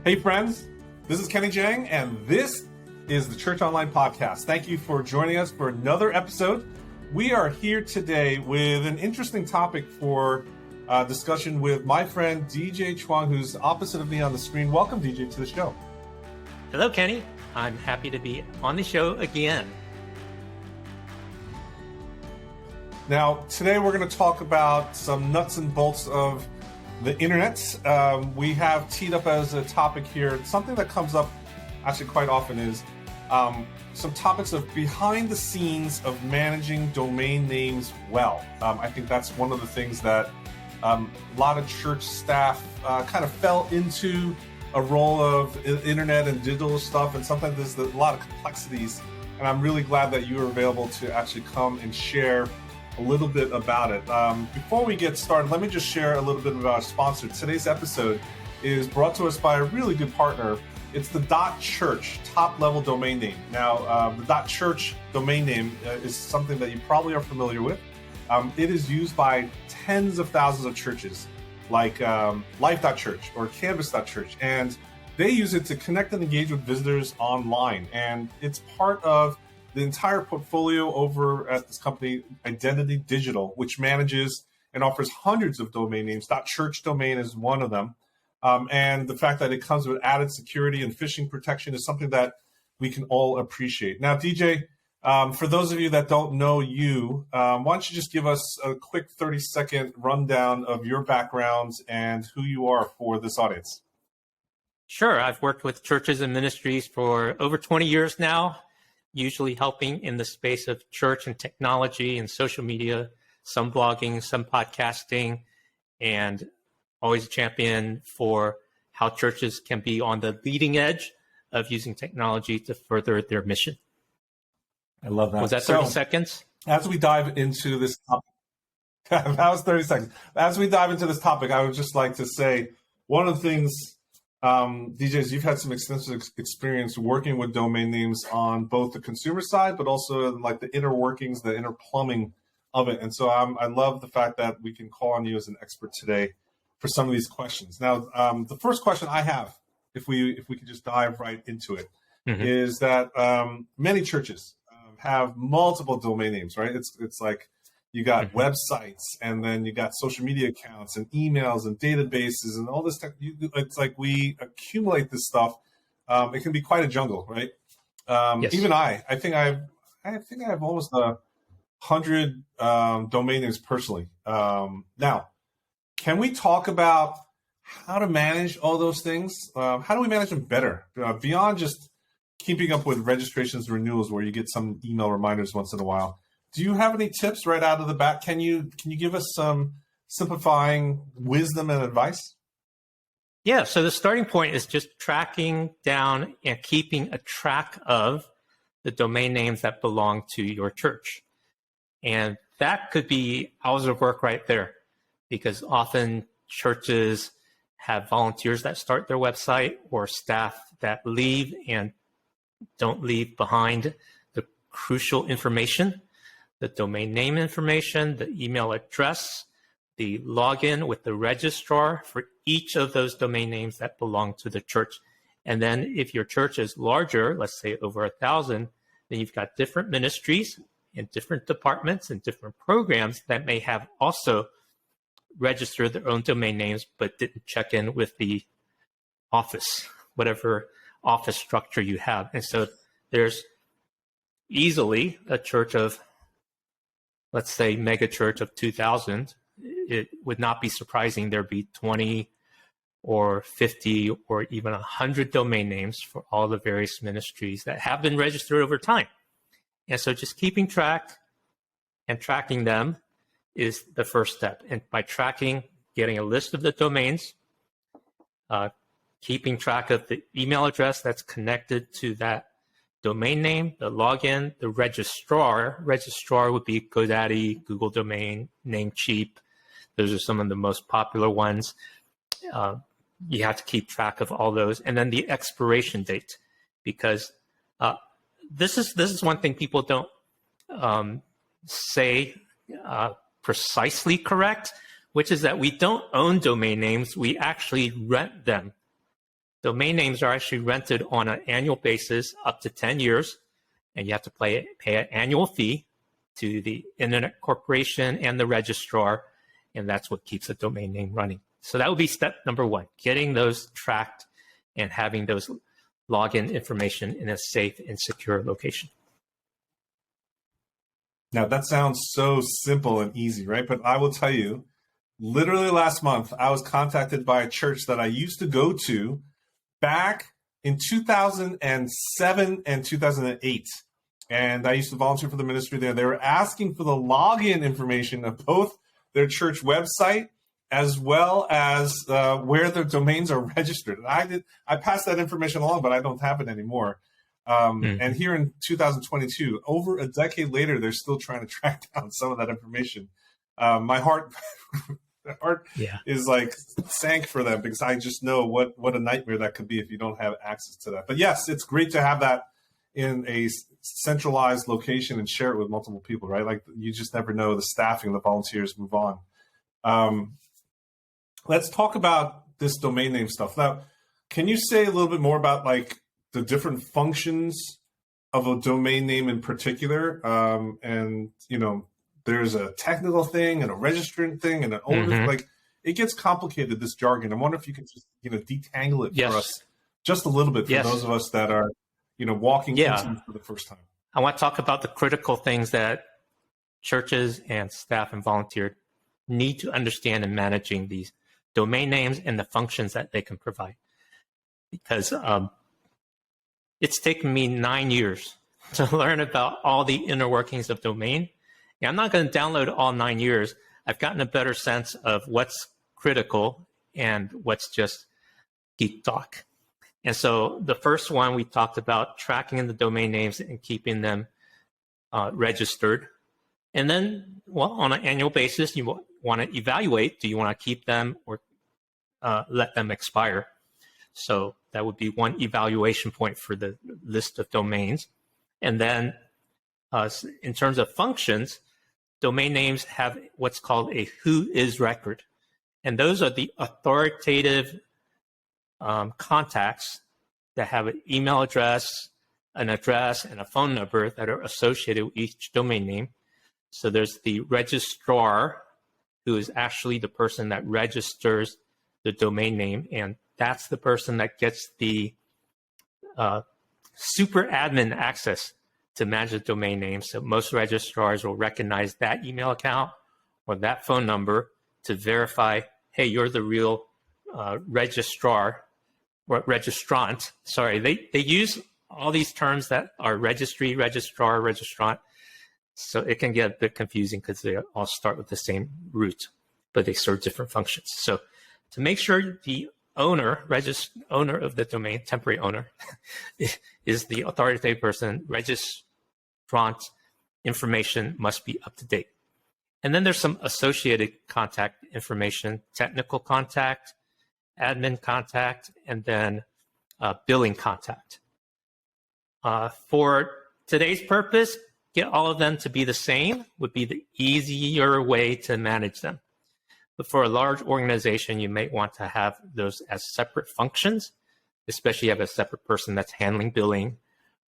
Hey friends, this is Kenny Jahng, and this is the Church Online Podcast. Thank you for joining us for another episode. We are here today with an interesting topic for discussion with my friend DJ Chuang, who's opposite of me on the screen. Welcome, DJ, to the show. Hello, Kenny. I'm happy to be on the show again. Now, today we're going to talk about some nuts and bolts of the internet. We have teed up as a topic here, something that comes up actually quite often is some topics of behind the scenes of managing domain names well. I think that's one of the things that a lot of church staff kind of fell into a role of internet and digital stuff, and sometimes there's a lot of complexities, and I'm really glad that you are available to actually come and share a little bit about it. Before we get started, let me just share a little bit about our sponsor. Today's episode is brought to us by a really good partner. It's the .church top-level domain name. Now, the .church domain name is something that you probably are familiar with. It is used by tens of thousands of churches, like Life.church or Canvas.church, and they use it to connect and engage with visitors online. And it's part of the entire portfolio over at this company, Identity Digital, which manages and offers hundreds of domain names. .church domain is one of them. And the fact that it comes with added security and phishing protection is something that we can all appreciate. Now, DJ, for those of you that don't know you, why don't you just give us a quick 30-second rundown of your background and who you are for this audience? Sure. I've worked with churches and ministries for over 20 years now, usually helping in the space of church and technology and social media, some blogging, some podcasting, and always a champion for how churches can be on the leading edge of using technology to further their mission. I love that. Was that 30 seconds? As we dive into this topic, that was 30 seconds. As we dive into this topic, I would just like to say one of the things, DJs, you've had some extensive experience working with domain names on both the consumer side, but also like the inner workings, the inner plumbing of it. And so I love the fact that we can call on you as an expert today for some of these questions. Now, the first question I have, if we could just dive right into it, is that many churches have multiple domain names, right? It's like you got websites, and then you got social media accounts and emails and databases and all this stuff. It's like we accumulate this stuff. It can be quite a jungle, right? Yes. Even I think I have almost 100 domain names personally. Now, can we talk about how to manage all those things? How do we manage them better beyond just keeping up with registrations and renewals, where you get some email reminders once in a while? Do you have any tips right out of the bat? Can you give us some simplifying wisdom and advice? Yeah, so the starting point is just tracking down and keeping a track of the domain names that belong to your church. And that could be hours of work right there, because often churches have volunteers that start their website or staff that leave and don't leave behind the crucial information, the domain name information, the email address, the login with the registrar for each of those domain names that belong to the church. And then if your church is larger, let's say over 1,000, then you've got different ministries and different departments and different programs that may have also registered their own domain names, but didn't check in with the office, whatever office structure you have. And so there's easily a church of, let's say, mega church of 2,000. It would not be surprising there'd be 20 or 50 or even 100 domain names for all the various ministries that have been registered over time. And so just keeping track and tracking them is the first step. And by tracking, getting a list of the domains, keeping track of the email address that's connected to that domain name, the login, the registrar. Registrar would be GoDaddy, Google Domain, Namecheap. Those are some of the most popular ones. You have to keep track of all those. And then the expiration date, because this is one thing people don't say precisely correct, which is that we don't own domain names. We actually rent them. domain names are actually rented on an annual basis up to 10 years, and you have to pay an annual fee to the Internet Corporation and the registrar, and that's what keeps a domain name running. So that would be step number one, getting those tracked and having those login information in a safe and secure location. Now, that sounds so simple and easy, right? But I will tell you, literally last month, I was contacted by a church that I used to go to back in 2007 and 2008. And I used to volunteer for the ministry there. They were asking for the login information of both their church website as well as where their domains are registered. And I passed that information along, but I don't have it anymore. And here in 2022, over a decade later, they're still trying to track down some of that information. My heart, is like sank for them, because I just know what a nightmare that could be if you don't have access to that. But yes, it's great to have that in a centralized location and share it with multiple people, right? Like, you just never know, the staffing, the volunteers move on. Let's talk about this domain name stuff. Now, can you say a little bit more about like the different functions of a domain name in particular? And, you know, there's a technical thing and a registrant thing and an owner, like, it gets complicated, this jargon. I wonder if you could just, you know, detangle it for us just a little bit for those of us that are, you know, walking into it for the first time. I want to talk about the critical things that churches and staff and volunteers need to understand in managing these domain names and the functions that they can provide. Because it's taken me 9 years to learn about all the inner workings of domain. And I'm not going to download all 9 years. I've gotten a better sense of what's critical and what's just geek talk. And so the first one, we talked about tracking the domain names and keeping them registered. And then, well, on an annual basis, you want to evaluate, do you want to keep them or let them expire? So that would be one evaluation point for the list of domains. And then in terms of functions, domain names have what's called a who is record. And those are the authoritative contacts that have an email address, an address, and a phone number that are associated with each domain name. So there's the registrar, who is actually the person that registers the domain name, and that's the person that gets the super admin access to manage the domain name. So most registrars will recognize that email account or that phone number to verify, hey, you're the real registrar or registrant. Sorry, they use all these terms that are registry, registrar, registrant. So it can get a bit confusing because they all start with the same root, but they serve different functions. So to make sure the owner of the domain, temporary owner, is the authoritative person, registrant information must be up to date. And then there's some associated contact information, technical contact, admin contact, and then billing contact. For today's purpose, get all of them to be the same would be the easier way to manage them. But for a large organization, you may want to have those as separate functions, especially if you have a separate person that's handling billing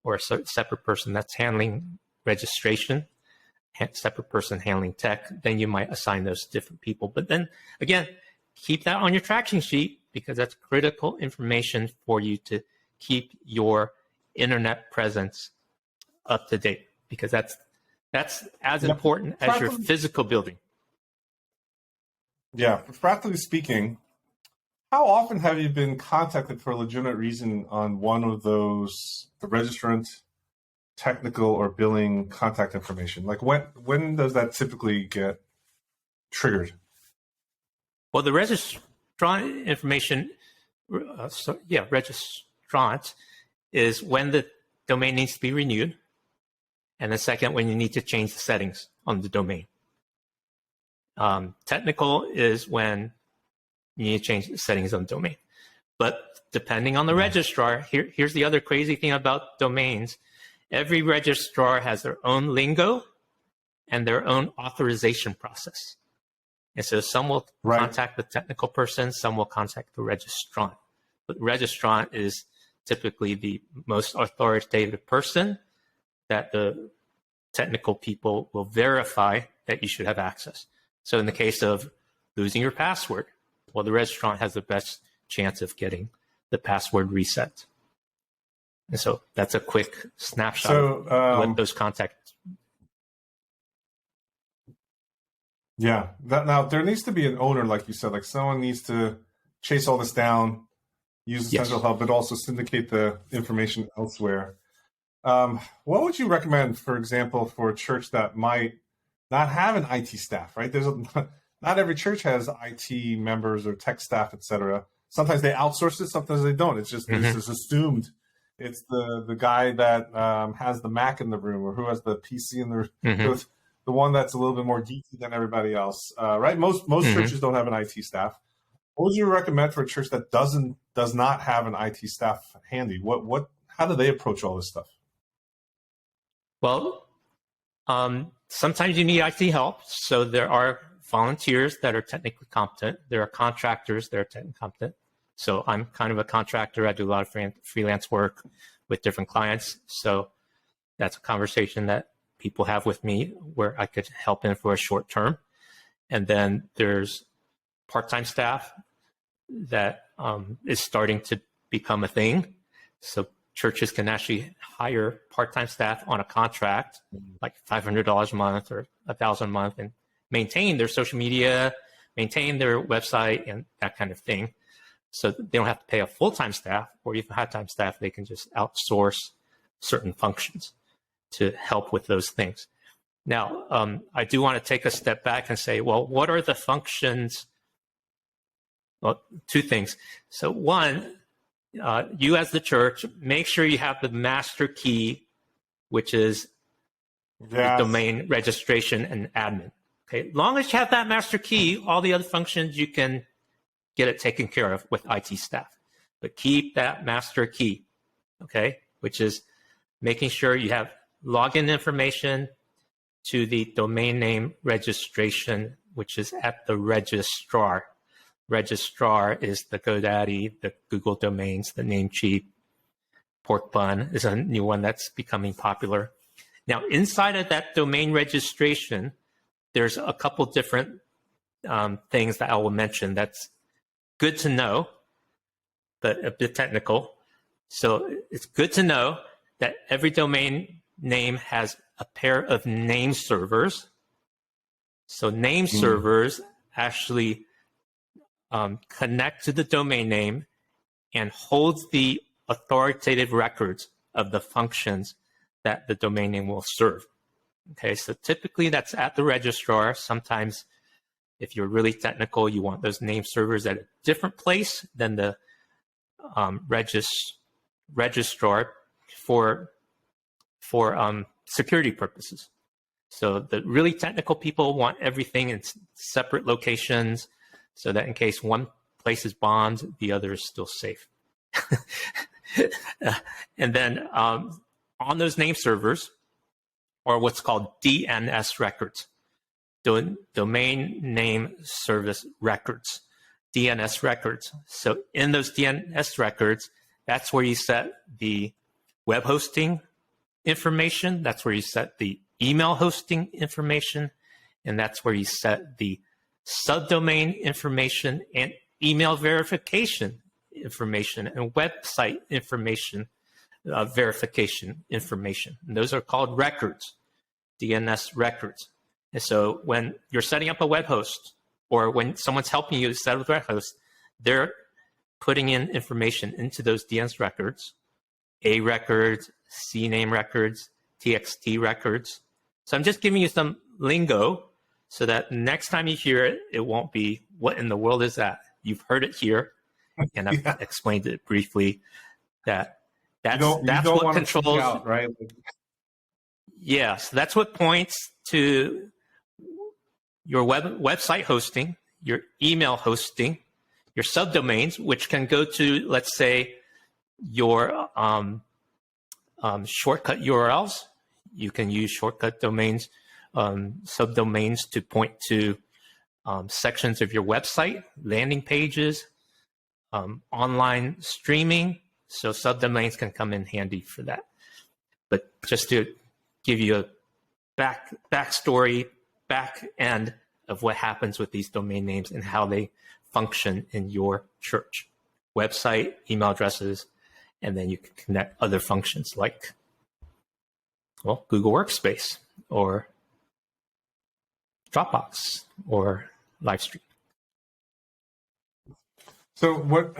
or a separate person that's handling registration, separate person handling tech. Then you might assign those to different people. But then again, keep that on your tracking sheet, because that's critical information for you to keep your internet presence up to date, because that's as important as your physical building. Yeah, practically speaking, how often have you been contacted for a legitimate reason on one of those, the registrant, technical, or billing contact information? Like when does that typically get triggered? Well, the registrant information, registrant is when the domain needs to be renewed, and the second, when you need to change the settings on the domain. Technical is when you need to change the settings on the domain. But depending on the registrar, here's the other crazy thing about domains. Every registrar has their own lingo and their own authorization process. And so some will contact the technical person, some will contact the registrant. But registrant is typically the most authoritative person that the technical people will verify that you should have access. So in the case of losing your password, well, the registrant has the best chance of getting the password reset. And so that's a quick snapshot of what those contacts. Yeah. Now, there needs to be an owner, like you said, like someone needs to chase all this down, use the central hub, but also syndicate the information elsewhere. What would you recommend, for example, for a church that might not have an IT staff, right? Not every church has IT members or tech staff, etc. Sometimes they outsource it, sometimes they don't. It's just it's assumed it's the guy that has the Mac in the room, or who has the PC in the room, the one that's a little bit more geeky than everybody else, right? Most churches don't have an IT staff. What would you recommend for a church that does not have an IT staff handy? How do they approach all this stuff? Well, sometimes you need IT help. So there are volunteers that are technically competent. There are contractors that are technically competent. So I'm kind of a contractor. I do a lot of freelance work with different clients. So that's a conversation that people have with me where I could help in for a short term. And then there's part-time staff that is starting to become a thing. So churches can actually hire part-time staff on a contract, like $500 a month or $1,000 a month, and maintain their social media, maintain their website, and that kind of thing. So they don't have to pay a full-time staff, or even half-time staff. They can just outsource certain functions to help with those things. Now, I do want to take a step back and say, well, what are the functions? Well, two things. So one, you as the church, make sure you have the master key, which is the domain registration and admin. Okay, as long as you have that master key, all the other functions you can get it taken care of with IT staff. But keep that master key, okay, which is making sure you have login information to the domain name registration, which is at the registrar. Registrar is the GoDaddy, the Google Domains, the Namecheap. Pork Bun is a new one that's becoming popular. Now, inside of that domain registration, there's a couple different things that I will mention that's good to know, but a bit technical. So it's good to know that every domain name has a pair of name servers. So name servers actually connect to the domain name and holds the authoritative records of the functions that the domain name will serve. Okay, so typically that's at the registrar. Sometimes if you're really technical, you want those name servers at a different place than the registrar for security purposes. So the really technical people want everything in separate locations so that in case one place is bombed, the other is still safe. And then on those name servers are what's called DNS records, domain name service records, DNS records. So in those DNS records, that's where you set the web hosting information, that's where you set the email hosting information, and that's where you set the subdomain information and email verification information and website information verification information. And those are called records, DNS records. And so when you're setting up a web host, or when someone's helping you set up a web host, they're putting in information into those DNS records, A records, CNAME records, TXT records. So I'm just giving you some lingo so that next time you hear it, it won't be, what in the world is that? You've heard it here, and I've explained it briefly, that's what controls, out, right? Yes, that's what points to your website hosting, your email hosting, your subdomains, which can go to, let's say, your shortcut URLs. You can use shortcut domains, subdomains to point to sections of your website, landing pages, online streaming. So subdomains can come in handy for that. But just to give you a backstory, back end of what happens with these domain names and how they function in your church. Website, email addresses, and then you can connect other functions like, well, Google Workspace or Dropbox or Livestream. So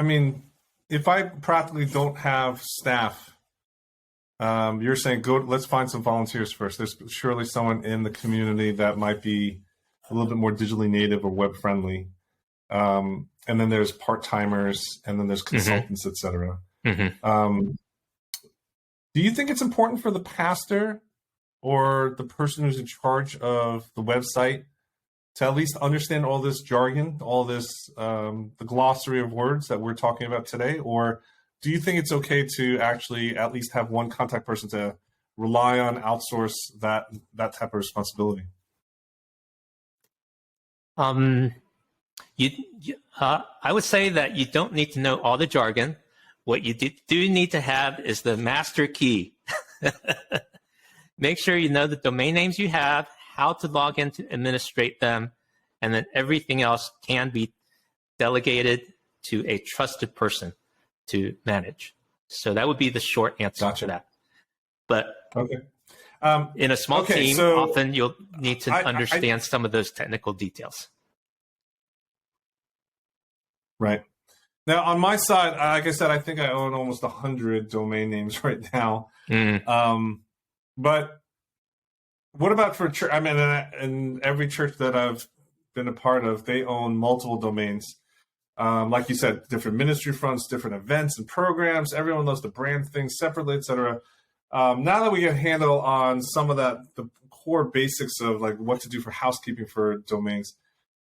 if I practically don't have staff, you're saying let's find some volunteers first. There's surely someone in the community that might be a little bit more digitally native or web friendly. And then there's part-timers, and then there's consultants, et cetera. Do you think it's important for the pastor or the person who's in charge of the website to at least understand all this jargon, all this, the glossary of words that we're talking about today? Or do you think it's okay to actually at least have one contact person to rely on, outsource that type of responsibility? I would say that you don't need to know all the jargon. What you do need to have is the master key. Make sure you know the domain names you have, how to log in to administrate them, and then everything else can be delegated to a trusted person to manage. So that would be the short answer to that. But in a small team, often you'll need to understand some of those technical details. Right. Now, on my side, like I said, I think I own almost 100 domain names right now. But what about for church? I mean, in every church that I've been a part of, they own multiple domains. Like you said, different ministry fronts, different events and programs. Everyone knows to brand things separately, et cetera. Now that we get a handle on some of the core basics of like what to do for housekeeping for domains,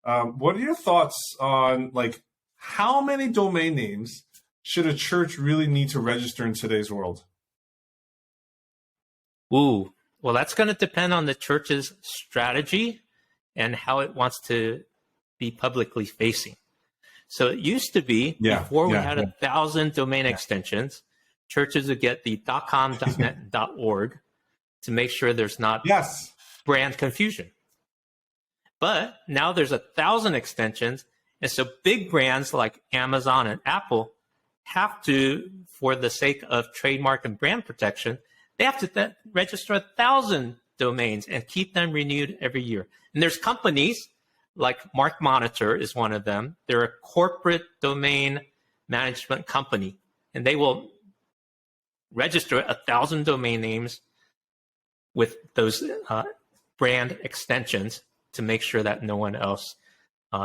what are your thoughts on like how many domain names should a church really need to register in today's world? Ooh, well, that's going to depend on the church's strategy and how it wants to be publicly facing. So it used to be before we had 1,000 domain extensions, churches would get the .com, .net, .org to make sure there's not brand confusion. But now there's 1,000 extensions, and so big brands like Amazon and Apple have to, for the sake of trademark and brand protection, they have to register 1,000 domains and keep them renewed every year. And there's companies like Mark Monitor is one of them. They're a corporate domain management company, and they will register 1,000 domain names with those brand extensions to make sure that no one else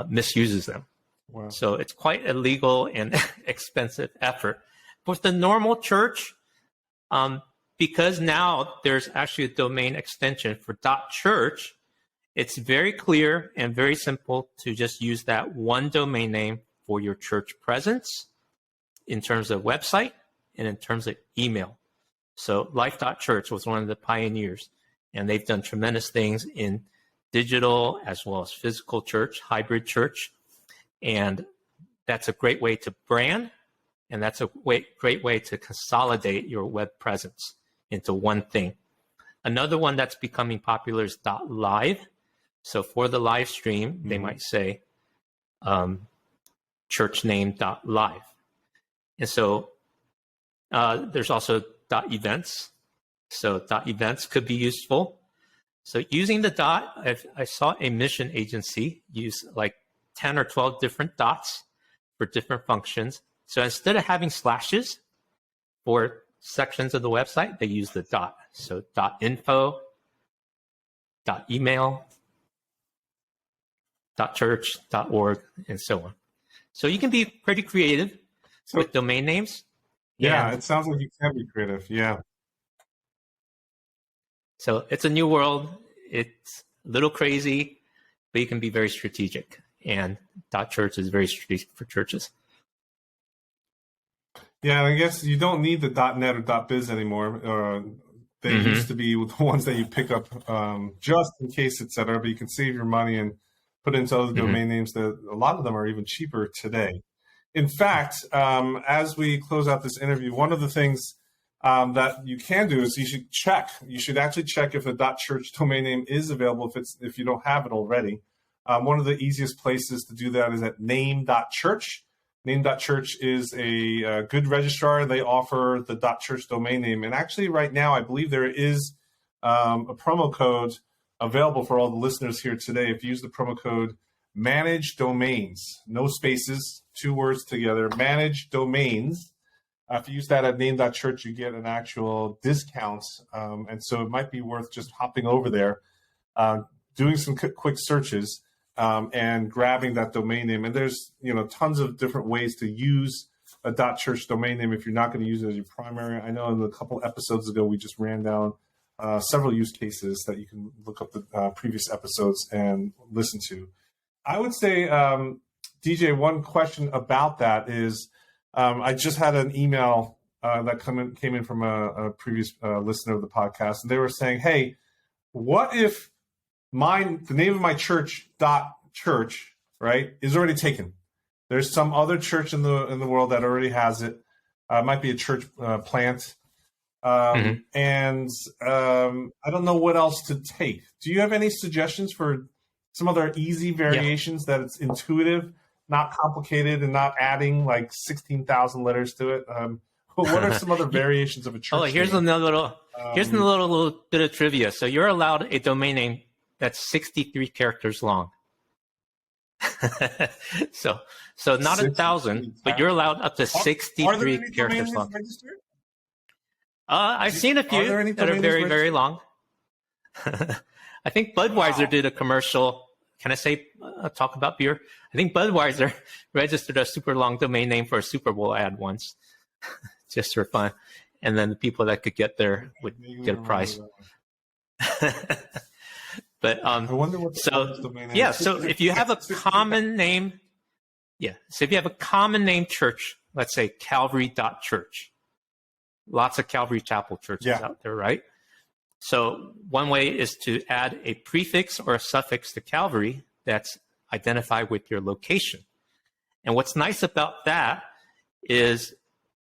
misuses them. Wow. So it's quite a legal and expensive effort. With the normal church, because now there's actually a domain extension for .church, it's very clear and very simple to just use that one domain name for your church presence in terms of website and in terms of email. So Life.Church was one of the pioneers, and they've done tremendous things in digital as well as physical church, hybrid church. And that's a great way to brand, and that's a great way to consolidate your web presence into one thing. Another one that's becoming popular is .live. So for the live stream, they might say churchname.live. And so there's also .events. So .events could be useful. So using the I saw a mission agency use like 10 or 12 different dots for different functions. So instead of having slashes for sections of the website, they use the dot. So .info, .email, .church, .org, and so on. So you can be pretty creative with domain names. Yeah, it sounds like you can be creative. Yeah. So it's a new world. It's a little crazy, but you can be very strategic. And .church is very strategic for churches. Yeah, I guess you don't need the .net or .biz anymore. They used to be the ones that you pick up just in case, et cetera, but you can save your money and put into other domain names that a lot of them are even cheaper today. In fact, as we close out this interview, one of the things that you can do is you should check. You should actually check if a .church domain name is available if you don't have it already. One of the easiest places to do that is at name.church. Name.church is a good registrar. They offer the .church domain name. And actually right now, I believe there is a promo code available for all the listeners here today. If you use the promo code Manage Domains, no spaces, 2 words together, Manage Domains. If you use that at name.church, you get an actual discount. And so it might be worth just hopping over there, doing some quick searches, and grabbing that domain name. And there's tons of different ways to use a .church domain name if you're not going to use it as your primary. I know in a couple episodes ago, we just ran down several use cases that you can look up the previous episodes and listen to. I would say, DJ, one question about that is, I just had an email that came in from a previous listener of the podcast, and they were saying, hey, what if the name of my church, .church, right, is already taken? There's some other church in the world that already has it. It might be a church plant. And I don't know what else to take. Do you have any suggestions for some other easy variations that it's intuitive, not complicated, and not adding like 16,000 letters to it? What are some other variations of a church here's name? Here's a little bit of trivia. So you're allowed a domain name that's 63 characters long. so not 1,000, but you're allowed up to 63 characters long. I've seen a few that are very, very long. I think Budweiser did a commercial. Can I say, talk about beer? I think Budweiser registered a super long domain name for a Super Bowl ad once, just for fun. And then the people that could get there would get a prize. But I wonder what domain name is. So if you have a common name, so if you have a common name church, let's say Calvary.church, lots of Calvary Chapel churches out there, right? So one way is to add a prefix or a suffix to Calvary that's identified with your location. And what's nice about that is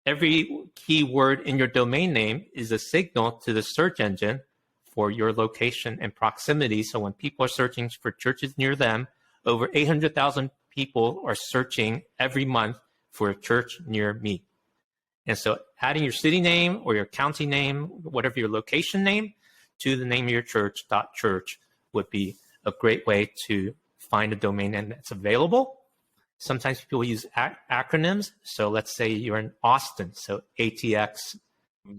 every keyword in your domain name is a signal to the search engine for your location and proximity. So when people are searching for churches near them, over 800,000 people are searching every month for a church near me. And so adding your city name or your county name, whatever your location name, to the name of your church, .church, would be a great way to find a domain name that's available. Sometimes people use acronyms. So let's say you're in Austin. So ATX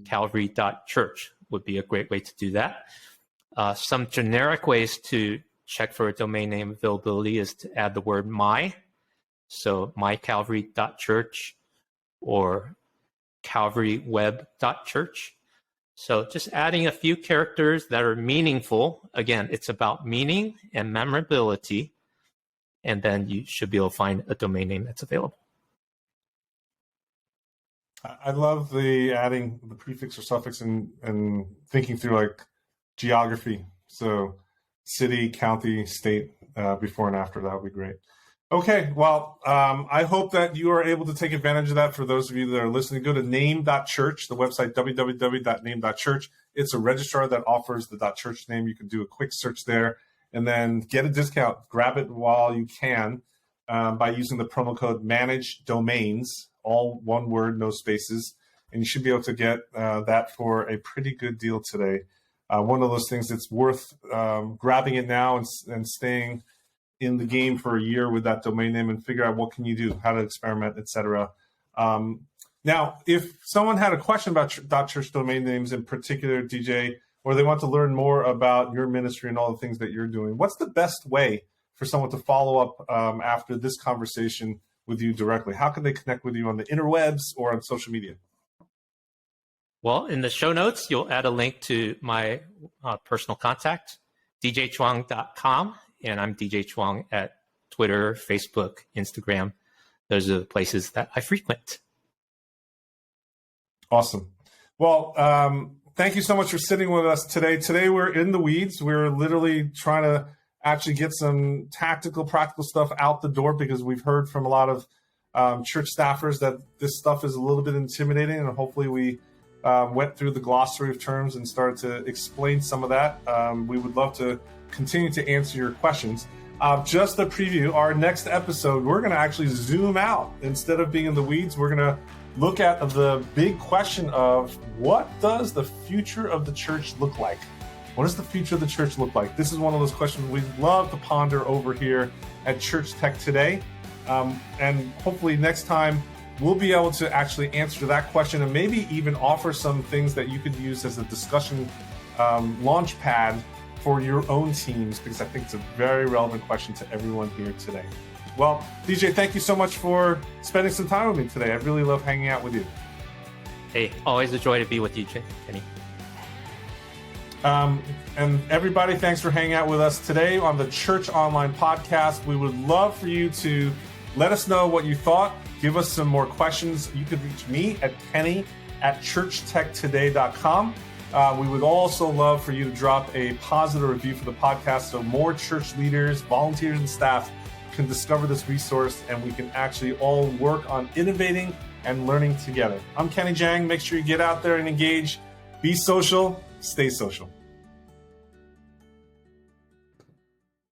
Calvary.church would be a great way to do that. Some generic ways to check for a domain name availability is to add the word my. So mycalvary.church or calvaryweb.church. So just adding a few characters that are meaningful. Again, it's about meaning and memorability. And then you should be able to find a domain name that's available. I love the adding the prefix or suffix and thinking through like geography. So city, county, state, before and after, that would be great. Okay, well, I hope that you are able to take advantage of that. For those of you that are listening, go to name.church, the website www.name.church. It's a registrar that offers the .church name. You can do a quick search there and then get a discount. Grab it while you can by using the promo code Manage Domains, all one word, no spaces. And you should be able to get that for a pretty good deal today. One of those things that's worth grabbing it now and staying in the game for a year with that domain name and figure out what can you do, how to experiment, etc. Now, if someone had a question about .church domain names in particular, DJ, or they want to learn more about your ministry and all the things that you're doing, what's the best way for someone to follow up after this conversation with you directly? How can they connect with you on the interwebs or on social media? Well, in the show notes, you'll add a link to my personal contact, djchuang.com. And I'm DJ Chuang at Twitter, Facebook, Instagram. Those are the places that I frequent. Awesome. Well, thank you so much for sitting with us today. Today we're in the weeds. We're literally trying to actually get some tactical, practical stuff out the door because we've heard from a lot of church staffers that this stuff is a little bit intimidating, and hopefully we went through the glossary of terms and started to explain some of that. We would love to continue to answer your questions. Just a preview, our next episode, we're going to actually zoom out. Instead of being in the weeds, we're going to look at the big question of what does the future of the church look like? What does the future of the church look like? This is one of those questions we love to ponder over here at Church Tech Today. And hopefully next time we'll be able to actually answer that question and maybe even offer some things that you could use as a discussion launch pad for your own teams, because I think it's a very relevant question to everyone here today. Well, DJ, thank you so much for spending some time with me today. I really love hanging out with you. Hey, always a joy to be with you, Kenny. And everybody, thanks for hanging out with us today on the Church Online podcast. We would love for you to let us know what you thought. Give us some more questions. You could reach me at kenny@churchtechtoday.com. We would also love for you to drop a positive review for the podcast so more church leaders, volunteers, and staff can discover this resource, and we can actually all work on innovating and learning together. I'm Kenny Jahng. Make sure you get out there and engage. Be social. Stay social.